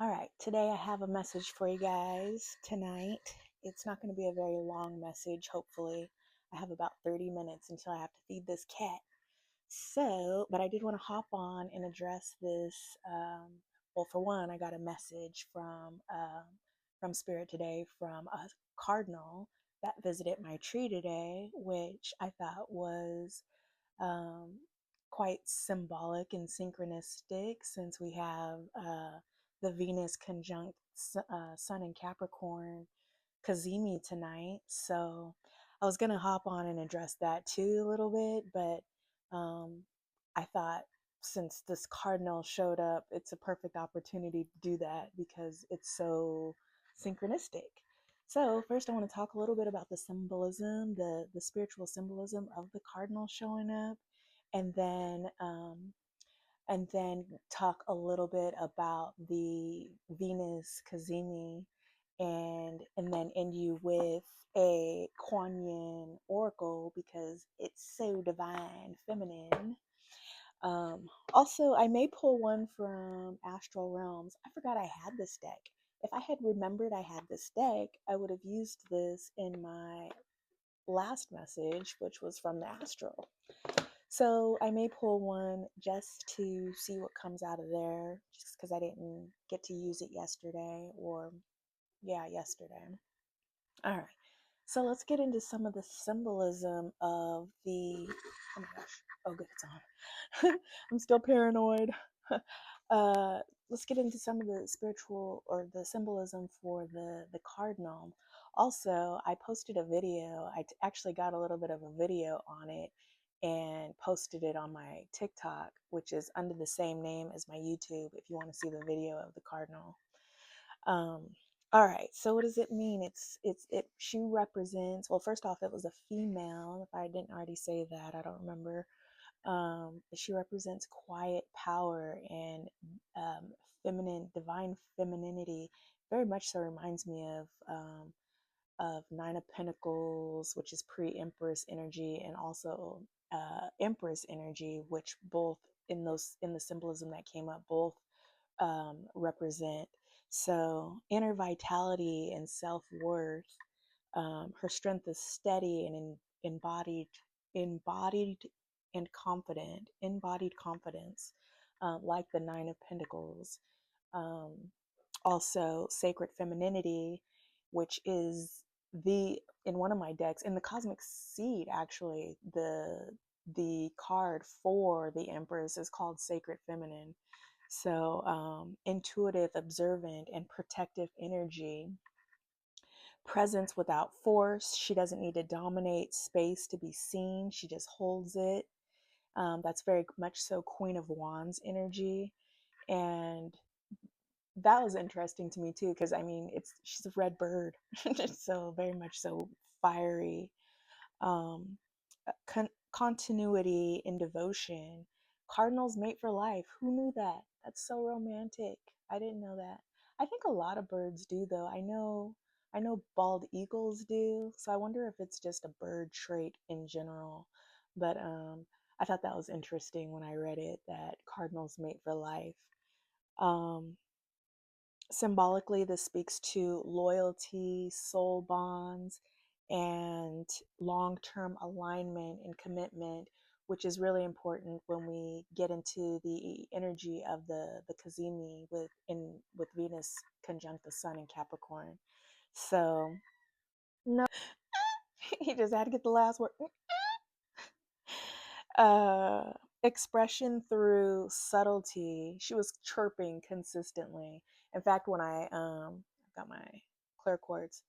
All right, today I have a message for you guys tonight. It's not going to be a very long message, hopefully. I have about 30 minutes until I have to feed this cat. But I did want to hop on and address this. Well, for one, I got a message from Spirit today from a Cardinal that visited my tree today, which I thought was um, quite symbolic and synchronistic since we have the Venus conjunct Sun in Capricorn Cazimi tonight. So I was going to hop on and address that too a little bit, but I thought since this cardinal showed up, it's a perfect opportunity to do that because it's so synchronistic. So first I want to talk a little bit about the symbolism, the spiritual symbolism of the cardinal showing up, and then and then talk a little bit about the Venus Cazimi, and then end you with a Kuan Yin oracle because it's so divine feminine. Also, I may pull one from Astral Realms. I forgot I had this deck. If I had remembered I had this deck, I would have used this in my last message, which was from the Astral. So I may pull one just to see what comes out of there, just because I didn't get to use it yesterday, or yeah, yesterday. All right. So let's get into some of the symbolism of the. Oh my gosh. Oh, good, it's on. I'm still paranoid. uh, let's get into some of the spiritual or the symbolism for the cardinal. Also, I posted a video. Actually got a little bit of a video on it and posted it on my TikTok, which is under the same name as my YouTube. If you want to see the video of the cardinal. Um, all right, so what does it mean? She represents, well, first off, it was a female. If I didn't already say that, I don't remember. She represents quiet power and divine femininity. Very much so reminds me of Nine of Pentacles, which is pre-Empress energy, and also Empress energy, which both in the symbolism that came up, both represent. So inner vitality and self-worth. Her strength is steady and embodied and confident, embodied confidence, like the Nine of Pentacles. Um, Also, sacred femininity, which is in one of my decks in the Cosmic Seed. Actually, the card for the Empress is called Sacred Feminine. So, intuitive, observant, and protective energy. Presence without force. She doesn't need to dominate space to be seen. She just holds it. That's very much so Queen of Wands energy. And that was interesting to me too, because I mean, she's a red bird, so very much so fiery. Um, Continuity and devotion. Cardinals mate for life. Who knew that? That's so romantic. I didn't know that. I think a lot of birds do, though. I know bald eagles do. So I wonder if it's just a bird trait in general. But I thought that was interesting when I read it that cardinals mate for life. Um, Symbolically, this speaks to loyalty, soul bonds, and long term alignment and commitment, which is really important when we get into the energy of the Cazimi with Venus conjunct the Sun in Capricorn. So, no, he just had to get the last word. uh, Expression through subtlety. She was chirping consistently. In fact, when I got my clear quartz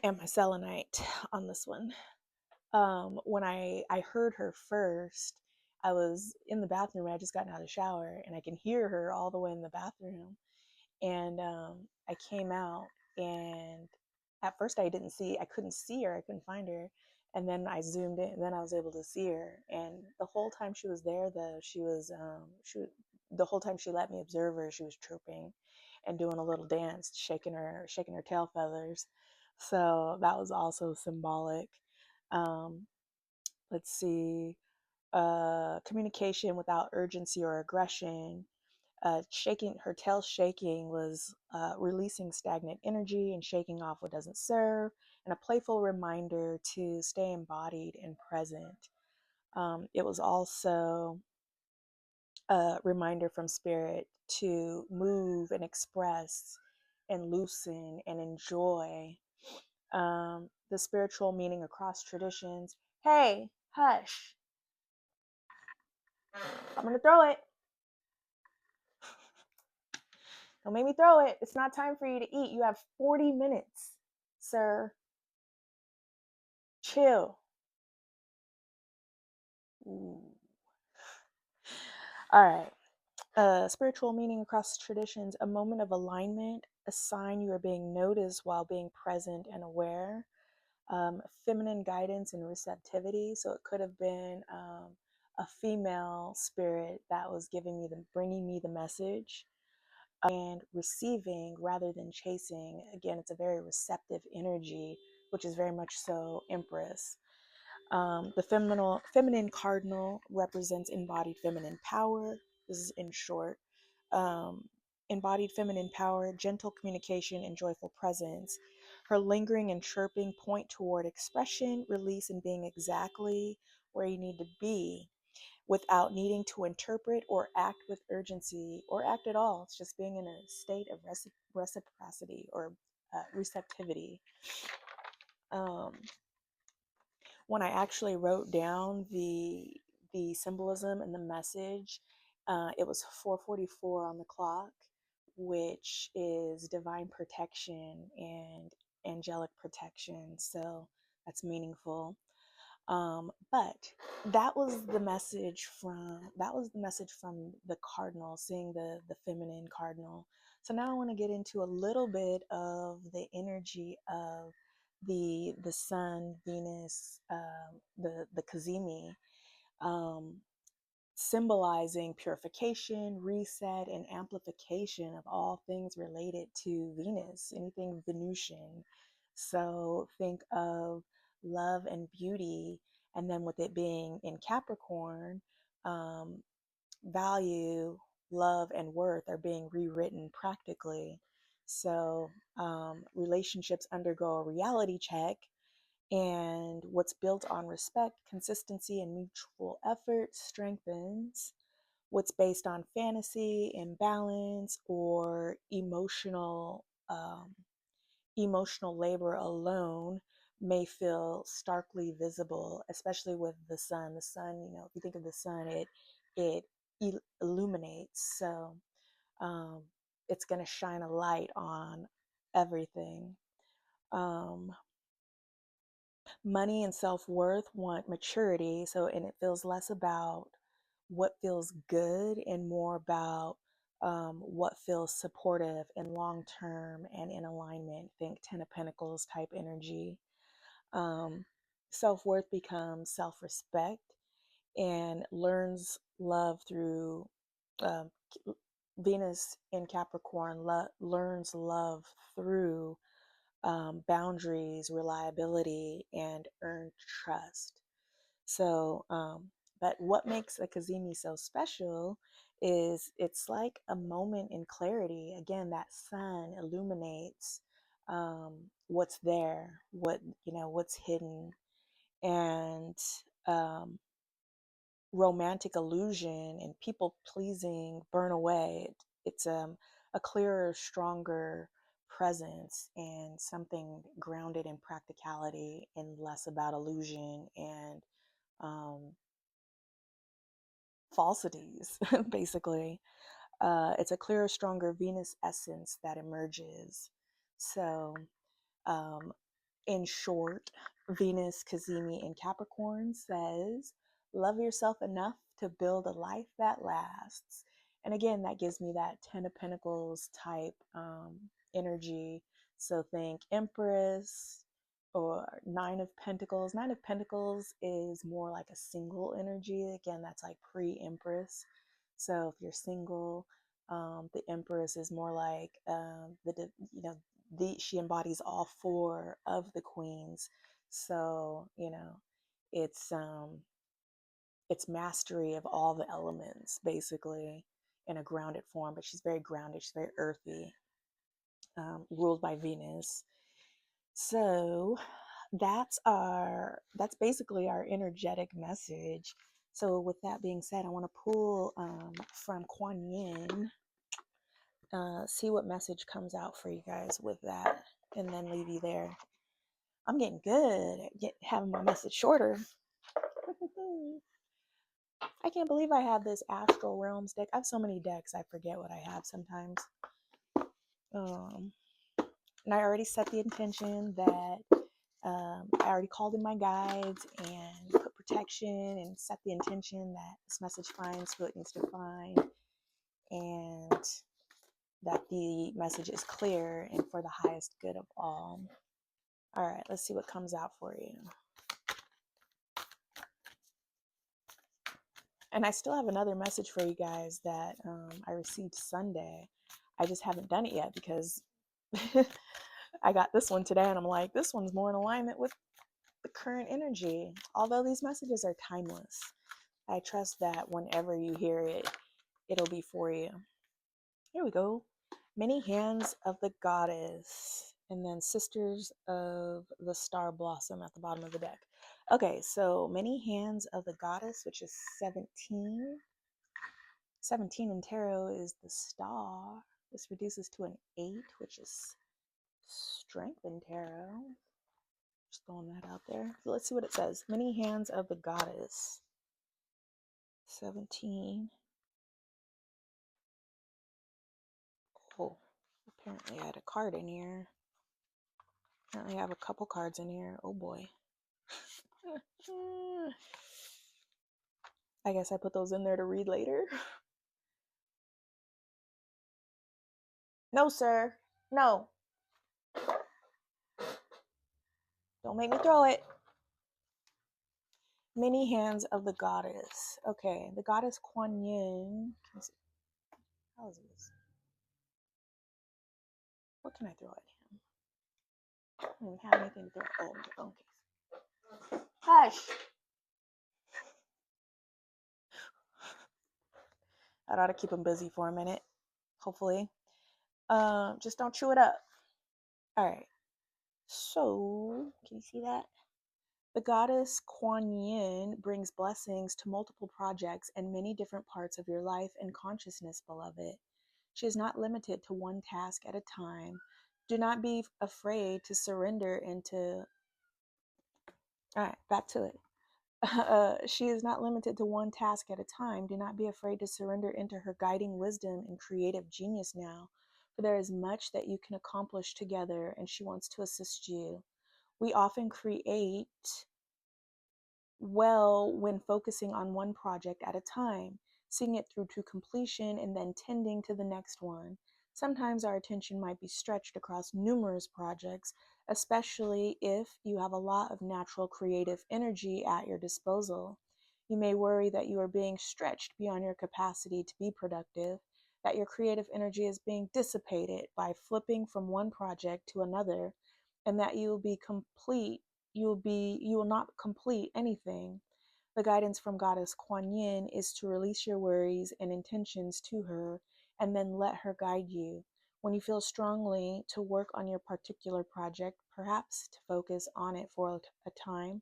and my selenite on this one, when I heard her first, I was in the bathroom. I just gotten out of the shower, and I can hear her all the way in the bathroom. And I came out, and at first I couldn't see her, I couldn't find her. And then I zoomed in, and then I was able to see her. And the whole time she was there, though, the whole time she let me observe her, she was chirping and doing a little dance, shaking her tail feathers. So that was also symbolic. Um, let's see, communication without urgency or aggression. Shaking her tail, shaking was releasing stagnant energy and shaking off what doesn't serve, and a playful reminder to stay embodied and present. It was also a reminder from spirit to move and express and loosen and enjoy. The spiritual meaning across traditions. Hey, hush. I'm going to throw it. Don't make me throw it. It's not time for you to eat. You have 40 minutes, sir. Chill. Ooh. All right. Spiritual meaning across traditions, a moment of alignment, a sign you are being noticed while being present and aware. Feminine guidance and receptivity. So it could have been a female spirit that was bringing me the message, and receiving rather than chasing. Again, it's a very receptive energy, which is very much so Empress. The feminine cardinal represents embodied feminine power. This is in short. Um, Embodied feminine power, gentle communication, and joyful presence. Her lingering and chirping point toward expression, release, and being exactly where you need to be without needing to interpret or act with urgency or act at all. It's just being in a state of reciprocity or receptivity. Um, when I actually wrote down the symbolism and the message, it was 4:44 on the clock, which is divine protection and angelic protection. So that's meaningful. But that was the message from the cardinal, seeing the feminine cardinal. So now I want to get into a little bit of the energy of the sun, Venus, the Cazimi, um, symbolizing purification, reset, and amplification of all things related to Venus, anything Venusian. So think of love and beauty, and then with it being in Capricorn, um, value, love, and worth are being rewritten practically. So relationships undergo a reality check, and what's built on respect, consistency, and mutual effort strengthens. What's based on fantasy, imbalance, or emotional labor alone may feel starkly visible, especially with the sun. The sun, if you think of the sun, it illuminates. So um, it's going to shine a light on everything. Um, Money and self-worth want maturity. So, and it feels less about what feels good and more about what feels supportive and long term and in alignment. Think 10 of Pentacles type energy. Um, Self worth becomes self respect and learns love through um, Venus in Capricorn, learns love through boundaries, reliability, and earned trust. So, but what makes a Cazimi so special is it's like a moment in clarity. Again, that sun illuminates what's there, what's hidden, and um, romantic illusion and people pleasing burn away. It's a clearer, stronger presence and something grounded in practicality and less about illusion and um, falsities, basically. It's a clearer, stronger Venus essence that emerges. So, um, in short, Venus Cazimi in Capricorn says, love yourself enough to build a life that lasts. And again, that gives me that 10 of Pentacles type energy. So think Empress or Nine of Pentacles. Nine of Pentacles is more like a single energy. Again, that's like pre-Empress. So if you're single, the Empress is more like she embodies all four of the queens. So it's it's mastery of all the elements basically, in a grounded form, but she's very grounded. She's very earthy, ruled by Venus. So that's basically our energetic message. So with that being said, I want to pull from Kuan Yin, see what message comes out for you guys with that, and then leave you there. I'm getting good at having my message shorter. I can't believe I have this Astral Realms deck. I have so many decks, I forget what I have sometimes. And I already set the intention that I already called in my guides and put protection and set the intention that this message finds who it needs to find, and that the message is clear and for the highest good of all. All right, let's see what comes out for you. And I still have another message for you guys that I received Sunday. I just haven't done it yet because I got this one today and I'm like, this one's more in alignment with the current energy. Although these messages are timeless, I trust that whenever you hear it, it'll be for you. Here we go. Many hands of the goddess, and then sisters of the star blossom at the bottom of the deck. Okay, so many hands of the goddess, which is 17. 17 in tarot is the star. This reduces to an 8, which is strength in tarot. Just throwing that out there. So let's see what it says. Many hands of the goddess. 17. Oh, apparently I had a card in here. Apparently I have a couple cards in here. Oh boy. I guess I put those in there to read later. No, sir. No. Don't make me throw it. Many hands of the goddess. Okay, the goddess Kuan Yin. How is this? What can I throw at him? I don't even have anything to throw. Oh, my phone case. Hush! I ought to keep him busy for a minute, hopefully. Just don't chew it up. All right. So, can you see that? The goddess Kuan Yin brings blessings to multiple projects and many different parts of your life and consciousness, beloved. She is not limited to one task at a time. Do not be afraid to surrender into... All right, back to it. She is not limited to one task at a time. Do not be afraid to surrender into her guiding wisdom and creative genius now, for there is much that you can accomplish together, and she wants to assist you. We often create well when focusing on one project at a time, seeing it through to completion and then tending to the next one. Sometimes our attention might be stretched across numerous projects, especially if you have a lot of natural creative energy at your disposal. You may worry that you are being stretched beyond your capacity to be productive, that your creative energy is being dissipated by flipping from one project to another, and that you will not complete anything. The guidance from Goddess Kuan Yin is to release your worries and intentions to her and then let her guide you. When you feel strongly to work on your particular project, perhaps to focus on it for a time,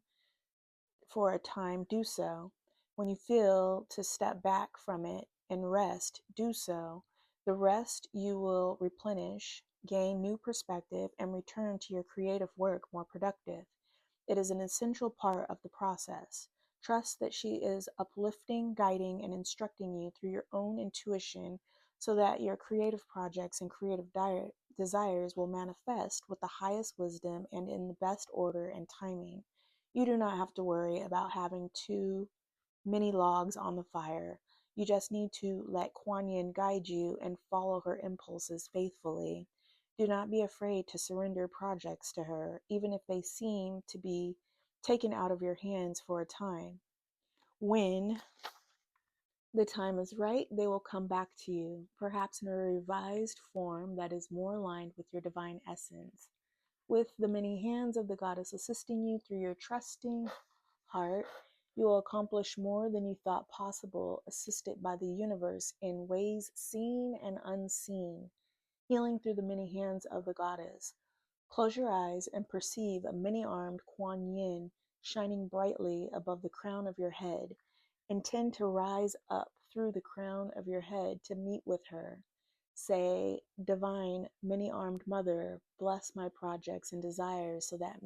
do so. When you feel to step back from it and rest, do so. The rest you will replenish, gain new perspective, and return to your creative work more productive. It is an essential part of the process. Trust that she is uplifting, guiding, and instructing you through your own intuition so that your creative projects and creative desires will manifest with the highest wisdom and in the best order and timing. You do not have to worry about having too many logs on the fire. You just need to let Kuan Yin guide you and follow her impulses faithfully. Do not be afraid to surrender projects to her, even if they seem to be taken out of your hands for a time. When the time is right, they will come back to you, perhaps in a revised form that is more aligned with your divine essence. With the many hands of the goddess assisting you through your trusting heart, You will accomplish more than you thought possible, assisted by the universe in ways seen and unseen, healing through the many hands of the goddess. Close your eyes and perceive a many-armed Kuan Yin shining brightly above the crown of your head. Intend to rise up through the crown of your head to meet with her. Say, Divine, many-armed Mother, bless my projects and desires so that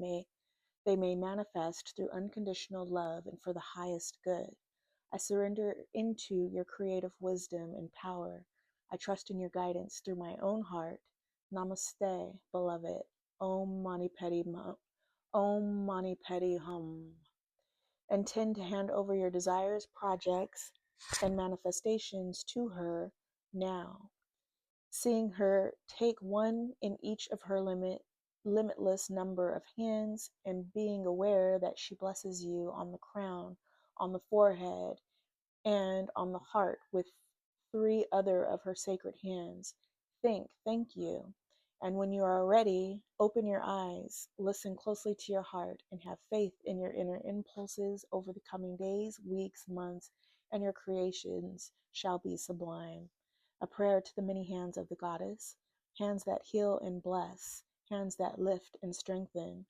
they may manifest through unconditional love and for the highest good. I surrender into your creative wisdom and power. I trust in your guidance through my own heart. Namaste, beloved. Om Mani Om Mani Padme Hum. Intend to hand over your desires, projects, and manifestations to her now. Seeing her take one in each of her limitless number of hands, and being aware that she blesses you on the crown, on the forehead, and on the heart with 3 other of her sacred hands. Thank you. And when you are ready, open your eyes, listen closely to your heart, and have faith in your inner impulses over the coming days, weeks, months, and your creations shall be sublime. A prayer to the many hands of the goddess, hands that heal and bless, hands that lift and strengthen,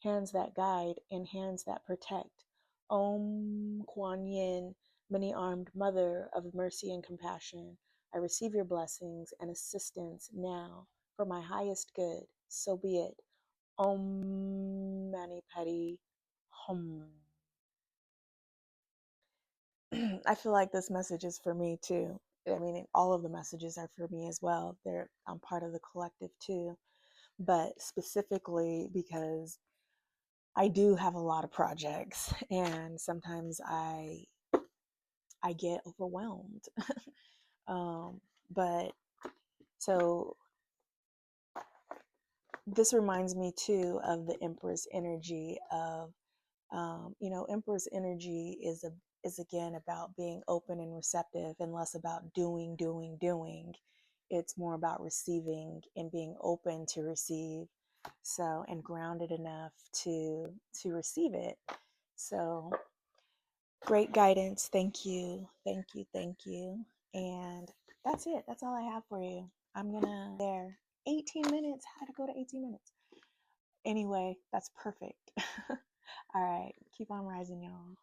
hands that guide, and hands that protect. Om Kuan Yin, many-armed Mother of mercy and compassion, I receive your blessings and assistance now for my highest good. So be it. Om Mani Padme Hum. I feel like this message is for me too. I mean, all of the messages are for me as well. I'm part of the collective too, but specifically because I do have a lot of projects, and sometimes I get overwhelmed. But so this reminds me too of the Empress energy of, Empress energy is again about being open and receptive, and less about doing. It's more about receiving and being open to receive. So, and grounded enough to receive it. So, great guidance. Thank you. Thank you. And that's it. That's all I have for you. I'm gonna there. 18 minutes. How to go to 18 minutes. Anyway, that's perfect. All right. Keep on rising, y'all.